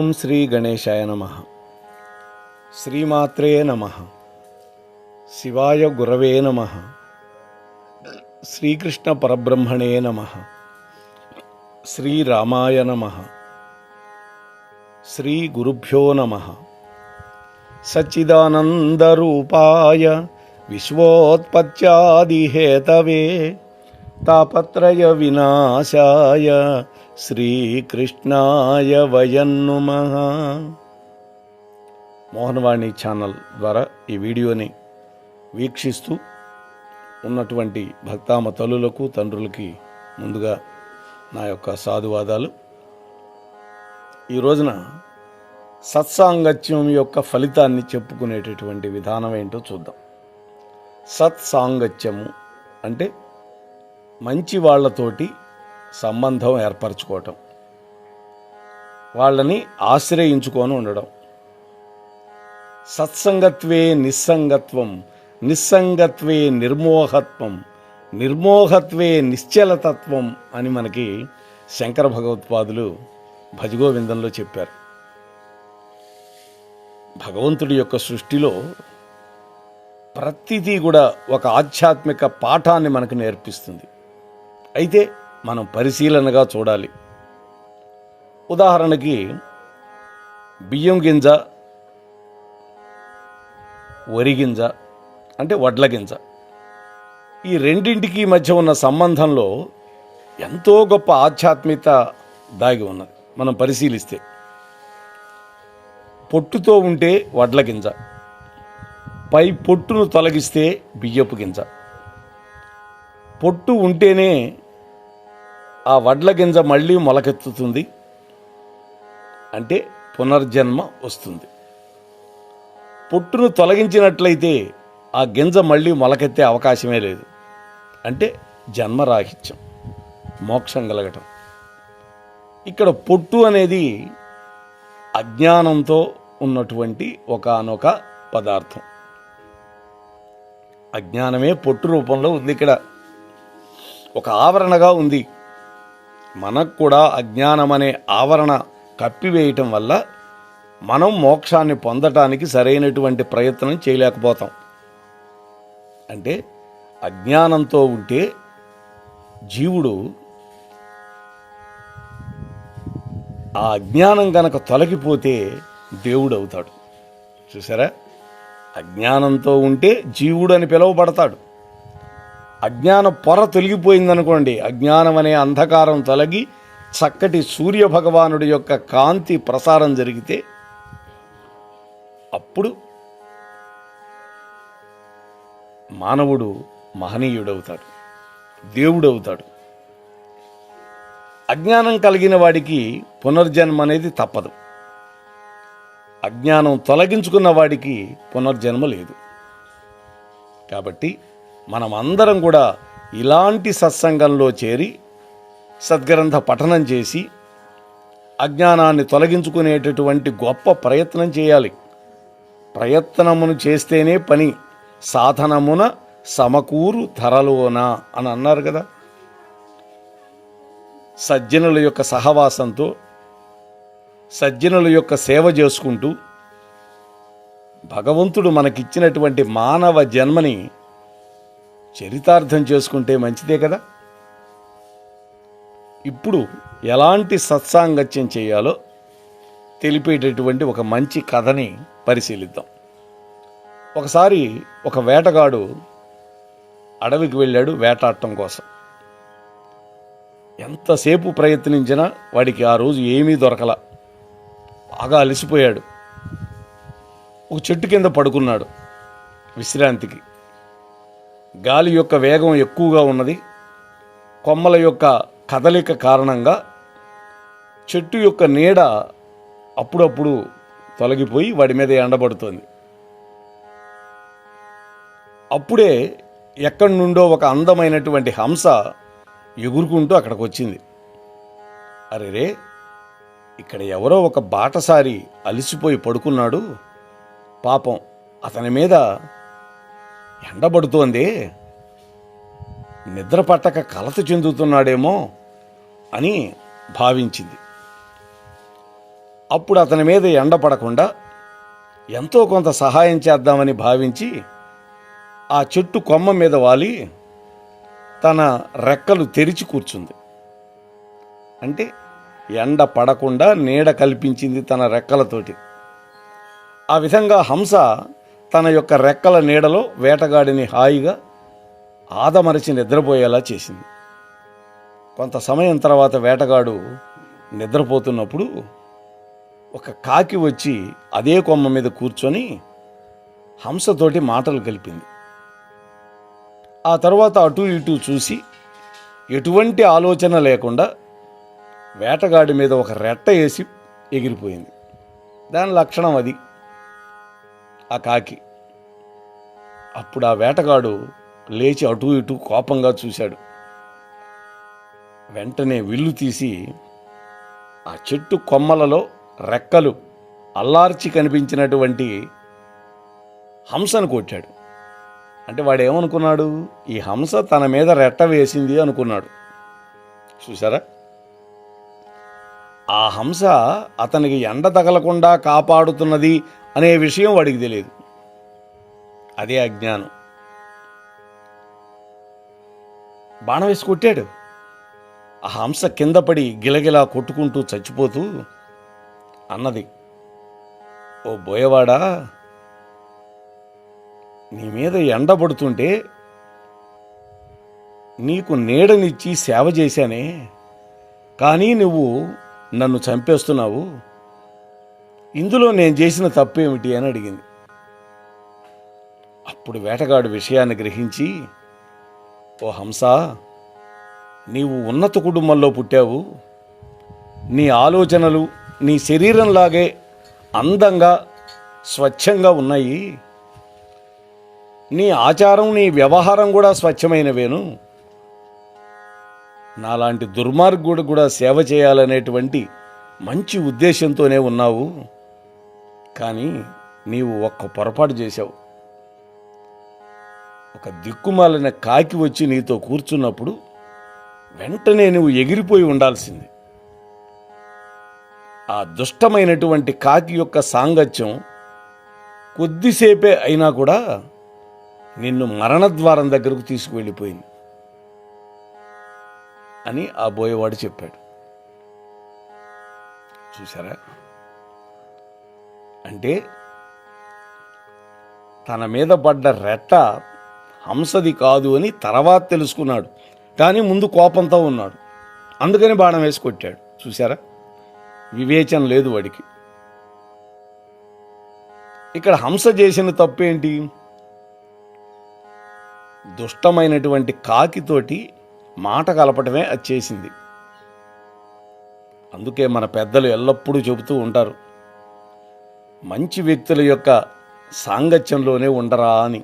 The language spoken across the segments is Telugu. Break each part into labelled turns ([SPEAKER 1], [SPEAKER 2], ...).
[SPEAKER 1] ఓం శ్రీ గణేశాయ నమః. శ్రీమాత్రే నమః. శివాయ గురవే నమః. శ్రీకృష్ణ పరబ్రహ్మణే నమః. శ్రీరామాయ నమః. శ్రీ గురుభ్యో నమః. సచ్చిదానందరూపాయ విశ్వోత్పత్యాదిహేతవే తాపత్రయ వినాశాయ శ్రీకృష్ణాయ వయం నమః. మోహనవాణి ఛానల్ ద్వారా ఈ వీడియోని వీక్షిస్తూ ఉన్నటువంటి భక్తామ తల్లులకు తండ్రులకి ముందుగా నా యొక్క సాధువాదాలు. ఈ రోజున సత్సాంగత్యం యొక్క ఫలితాన్ని చెప్పుకునేటటువంటి విధానం ఏంటో చూద్దాం. సత్సాంగత్యము అంటే మంచి వాళ్ళతోటి సంబంధం ఏర్పరచుకోవటం, వాళ్ళని ఆశ్రయించుకొని ఉండడం. సత్సంగత్వే నిస్సంగత్వం, నిస్సంగత్వే నిర్మోహత్వం, నిర్మోహత్వే నిశ్చలతత్వం అని మనకి శంకర భగవత్పాదులు భజగోవిందంలో చెప్పారు. భగవంతుడి యొక్క సృష్టిలో ప్రతిదీ కూడా ఒక ఆధ్యాత్మిక పాఠాన్ని మనకు నేర్పిస్తుంది. అయితే మనం పరిశీలనగా చూడాలి. ఉదాహరణకి బియ్యం గింజ, వరి గింజ అంటే వడ్ల గింజ, ఈ రెండింటికి మధ్య ఉన్న సంబంధంలో ఎంతో గొప్ప ఆధ్యాత్మికత దాగి ఉన్నది. మనం పరిశీలిస్తే పొట్టుతో ఉంటే వడ్ల గింజ, పై పొట్టును తొలగిస్తే బియ్యపు గింజ. పొట్టు ఉంటేనే ఆ వడ్ల గింజ మళ్ళీ మొలకెత్తుతుంది, అంటే పునర్జన్మ వస్తుంది. పొట్టును తొలగించినట్లయితే ఆ గింజ మళ్ళీ మొలకెత్తే అవకాశమే లేదు, అంటే జన్మరాహిత్యం, మోక్షం కలగటం. ఇక్కడ పొట్టు అనేది అజ్ఞానంతో ఉన్నటువంటి ఒకానొక పదార్థం. అజ్ఞానమే పొట్టు రూపంలో ఉంది. ఇక్కడ ఒక ఆవరణగా ఉంది. మనకు కూడా అజ్ఞానం అనే ఆవరణ కప్పివేయటం వల్ల మనం మోక్షాన్ని పొందటానికి సరైనటువంటి ప్రయత్నం చేయలేకపోతాం. అంటే అజ్ఞానంతో ఉంటే జీవుడు ఆ అజ్ఞానం గనక తొలగిపోతే దేవుడు అవుతాడు. చూసారా, అజ్ఞానంతో ఉంటే జీవుడు అని పిలువబడతాడు. అజ్ఞాన పొర తొలగిపోయిందనుకోండి, అజ్ఞానం అనే అంధకారం తొలగి చక్కటి సూర్య భగవానుడి యొక్క కాంతి ప్రసారం జరిగితే అప్పుడు మానవుడు మహనీయుడవుతాడు, దేవుడవుతాడు. అజ్ఞానం కలిగిన వాడికి పునర్జన్మ అనేది తప్పదు. అజ్ఞానం తొలగించుకున్న వాడికి పునర్జన్మ లేదు. కాబట్టి మనం అందరం కూడా ఇలాంటి సత్సంగంలో చేరి సద్గ్రంథ పఠనం చేసి అజ్ఞానాన్ని తొలగించుకునేటటువంటి గొప్ప ప్రయత్నం చేయాలి. ప్రయత్నమును చేస్తేనే పని, సాధనమున సమకూరు ధరలోన అని అన్నారు కదా. సజ్జనుల యొక్క సహవాసంతో, సజ్జనుల యొక్క సేవ చేసుకుంటూ భగవంతుడు మనకిచ్చినటువంటి మానవ జన్మని చరితార్థం చేసుకుంటే మంచిదే కదా. ఇప్పుడు ఎలాంటి సత్సాంగత్యం చేయాలో తెలిపేటటువంటి ఒక మంచి కథని పరిశీలిద్దాం. ఒకసారి ఒక వేటగాడు అడవికి వెళ్ళాడు వేటాడటం కోసం. ఎంతసేపు ప్రయత్నించినా వాడికి ఆ రోజు ఏమీ దొరకల. బాగా అలసిపోయాడు. ఒక చెట్టు కింద పడుకున్నాడు విశ్రాంతికి. గాలి యొక్క వేగం ఎక్కువగా ఉన్నది. కొమ్మల యొక్క కదలిక కారణంగా చెట్టు యొక్క నీడ అప్పుడప్పుడు తొలగిపోయి వాడి మీద ఎండబడుతోంది. అప్పుడే ఎక్కడి నుండో ఒక అందమైనటువంటి హంస ఎగురుకుంటూ అక్కడికి వచ్చింది. అరెరే, ఇక్కడ ఎవరో ఒక బాటసారి అలసిపోయి పడుకున్నాడు, పాపం అతని మీద ఎండబడుతోంది, నిద్ర పట్టక కలత చెందుతున్నాడేమో అని భావించింది. అప్పుడు అతని మీద ఎండ పడకుండా ఎంతో కొంత సహాయం చేద్దామని భావించి ఆ చెట్టు కొమ్మ మీద వాలి తన రెక్కలు తెరిచి కూర్చుంది. అంటే ఎండ పడకుండా నీడ కల్పించింది తన రెక్కలతోటి. ఆ విధంగా హంస తన యొక్క రెక్కల నీడలో వేటగాడిని హాయిగా ఆదమరచి నిద్రపోయేలా చేసింది. కొంత సమయం తర్వాత వేటగాడు నిద్రపోతున్నప్పుడు ఒక కాకి వచ్చి అదే కొమ్మ మీద కూర్చొని హంసతోటి మాటలు కలిపింది. ఆ తర్వాత అటు ఇటు చూసి ఎటువంటి ఆలోచన లేకుండా వేటగాడి మీద ఒక రెట్ట వేసి ఎగిరిపోయింది. దాని లక్షణం అది, ఆ కాకి. అప్పుడు ఆ వేటగాడు లేచి అటు ఇటు కోపంగా చూశాడు. వెంటనే విల్లు తీసి ఆ చెట్టు కొమ్మలలో రెక్కలు అల్లార్చి కనిపించినటువంటి హంసను కొట్టాడు. అంటే వాడు ఏమనుకున్నాడు, ఈ హంస తన మీద రెట్ట వేసింది అనుకున్నాడు. చూసారా, ఆ హంస అతనికి ఎండ తగలకుండా కాపాడుతున్నది అనే విషయం వాడికి తెలియదు. అదే అజ్ఞానం. బాణం వేసి కొట్టాడు. ఆ హంస కింద పడి గిలగిలా కొట్టుకుంటూ చచ్చిపోతూ అన్నది, ఓ బోయవాడా, నీ మీద ఎండబడుతుంటే నీకు నీడనిచ్చి సేవ చేశానే, కానీ నువ్వు నన్ను చంపేస్తున్నావు. ఇందులో నేను చేసిన తప్పేమిటి అని అడిగింది. అప్పుడు వేటగాడు విషయాన్ని గ్రహించి, ఓ హంస, నీవు ఉన్నత కుటుంబంలో పుట్టావు. నీ ఆలోచనలు నీ శరీరంలాగే అందంగా స్వచ్ఛంగా ఉన్నాయి. నీ ఆచారం నీ వ్యవహారం కూడా స్వచ్ఛమైనవేను. నాలాంటి దుర్మార్గుడు కూడా సేవ చేయాలనేటువంటి మంచి ఉద్దేశంతోనే ఉన్నావు. కానీ నీవు ఒక్క పొరపాటు చేశావు. ఒక దిక్కుమాలిన కాకి వచ్చి నీతో కూర్చున్నప్పుడు వెంటనే నువ్వు ఎగిరిపోయి ఉండాల్సింది. ఆ దుష్టమైనటువంటి కాకి యొక్క సాంగత్యం కొద్దిసేపే అయినా కూడా నిన్ను మరణద్వారం దగ్గరకు తీసుకువెళ్ళిపోయింది అని ఆ బోయవాడు చెప్పాడు. చూసారా, అంటే తన మీద పడ్డ రెట్ట హంసది కాదు అని తర్వాత తెలుసుకున్నాడు. కానీ ముందు కోపంతో ఉన్నాడు, అందుకని బాణం వేసి కొట్టాడు. చూసారా, వివేచన లేదు వాడికి. ఇక్కడ హంస చేసిన తప్పేంటి? దుష్టమైనటువంటి కాకితోటి మాట కలపటమే అది చేసింది. అందుకే మన పెద్దలు ఎల్లప్పుడూ చెబుతూ ఉంటారు, మంచి వ్యక్తుల యొక్క సాంగత్యంలోనే ఉండరా అని.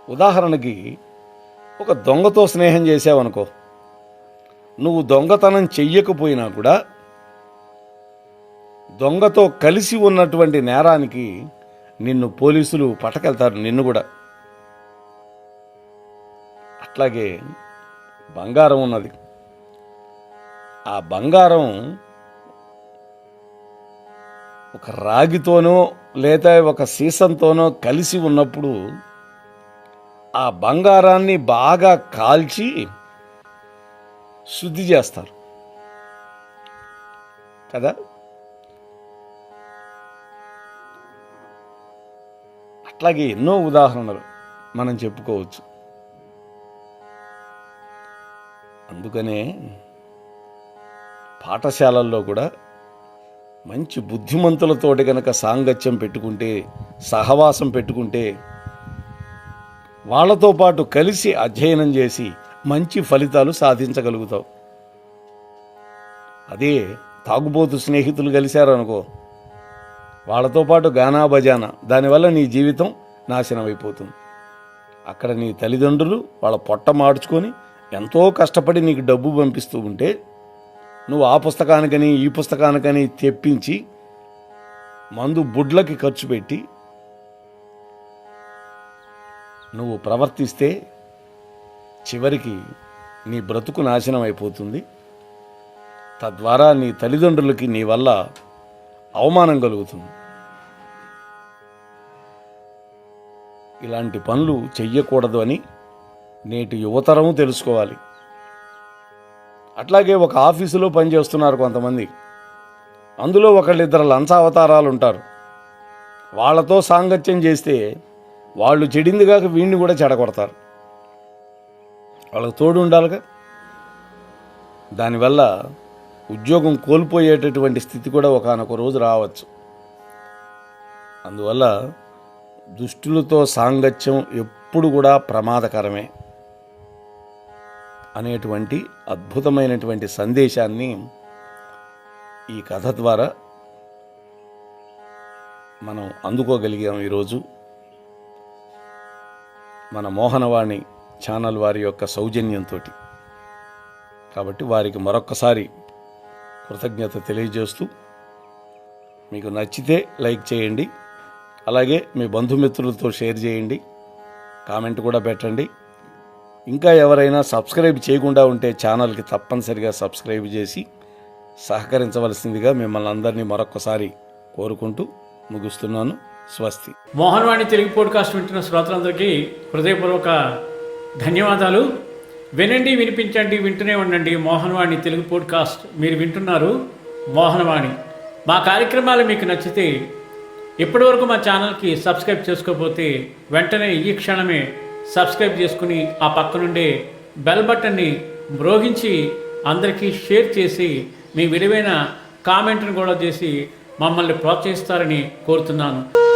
[SPEAKER 1] ఉదాహరణకి ఒక దొంగతో స్నేహం చేసావనుకో, నువ్వు దొంగతనం చెయ్యకపోయినా కూడా దొంగతో కలిసి ఉన్నటువంటి నేరానికి నిన్ను పోలీసులు పట్టుకెళ్తారు, నిన్ను కూడా. అట్లాగే బంగారం ఉన్నది. ఆ బంగారం ఒక రాగితోనో లేదా ఒక సీసంతోనో కలిసి ఉన్నప్పుడు ఆ బంగారాన్ని బాగా కాల్చి శుద్ధి చేస్తారు కదా. అట్లాగే ఎన్నో ఉదాహరణలు మనం చెప్పుకోవచ్చు. అందుకనే పాఠశాలల్లో కూడా మంచి బుద్ధిమంతులతోటి కనుక సాంగత్యం పెట్టుకుంటే, సహవాసం పెట్టుకుంటే, వాళ్ళతో పాటు కలిసి అధ్యయనం చేసి మంచి ఫలితాలు సాధించగలుగుతావు. అదే తాగుబోతు స్నేహితులు కలిశారనుకో, వాళ్ళతో పాటు గానా బజానా, దానివల్ల నీ జీవితం నాశనం అయిపోతుంది. అక్కడ నీ తల్లిదండ్రులు వాళ్ళ పొట్ట మార్చుకొని ఎంతో కష్టపడి నీకు డబ్బు పంపిస్తూ ఉంటే, నువ్వు ఆ పుస్తకానికని ఈ పుస్తకానికని తెప్పించి మందు బుడ్లకి ఖర్చు పెట్టి నువ్వు ప్రవర్తిస్తే చివరికి నీ బ్రతుకు నాశనం అయిపోతుంది. తద్వారా నీ తల్లిదండ్రులకి నీ వల్ల అవమానం కలుగుతుంది. ఇలాంటి పనులు చెయ్యకూడదు అని నేటి యువతరం తెలుసుకోవాలి. అట్లాగే ఒక ఆఫీసులో పనిచేస్తున్నారు కొంతమంది. అందులో ఒకళ్ళిద్దరు లంచావతారాలు ఉంటారు. వాళ్ళతో సాంగత్యం చేస్తే వాళ్ళు చెడింది కాక వీడిని కూడా చెడగొడతారు. వాళ్ళకు తోడు ఉండాలిగా. దానివల్ల ఉద్యోగం కోల్పోయేటటువంటి స్థితి కూడా ఒకానొక రోజు రావచ్చు. అందువల్ల దుష్టులతో సాంగత్యం ఎప్పుడు కూడా ప్రమాదకరమే అనేటువంటి అద్భుతమైనటువంటి సందేశాన్ని ఈ కథ ద్వారా మనం అందుకోగలిగాం ఈరోజు. మన మోహనవాణి ఛానల్ వారి యొక్క సౌజన్యంతో. కాబట్టి వారికి మరొక్కసారి కృతజ్ఞత తెలియజేస్తూ, మీకు నచ్చితే లైక్ చేయండి, అలాగే మీ బంధుమిత్రులతో షేర్ చేయండి, కామెంట్ కూడా పెట్టండి. ఇంకా ఎవరైనా సబ్స్క్రైబ్ చేయకుండా ఉంటే ఛానల్కి తప్పనిసరిగా సబ్స్క్రైబ్ చేసి సహకరించవలసిందిగా మిమ్మల్ని అందరినీ మరొక్కసారి కోరుకుంటూ ముగిస్తున్నాను. స్వస్తి.
[SPEAKER 2] మోహనవాణి తెలుగు పోడ్కాస్ట్ వింటున్న శ్రోతలందరికీ హృదయపూర్వక ధన్యవాదాలు. వినండి, వినిపించండి, వింటూనే ఉండండి మోహనవాణి తెలుగు పోడ్కాస్ట్. మీరు వింటున్నారు మోహనవాణి. మా కార్యక్రమాలు మీకు నచ్చితే ఇప్పటివరకు మా ఛానల్కి సబ్స్క్రైబ్ చేసుకోకపోతే వెంటనే ఈ క్షణమే సబ్స్క్రైబ్ చేసుకుని ఆ పక్కనుండే బెల్ బటన్ని మ్రోగించి అందరికీ షేర్ చేసి మీ విలువైన కామెంట్ను కూడా చేసి మమ్మల్ని ప్రోత్సహిస్తారని కోరుతున్నాను.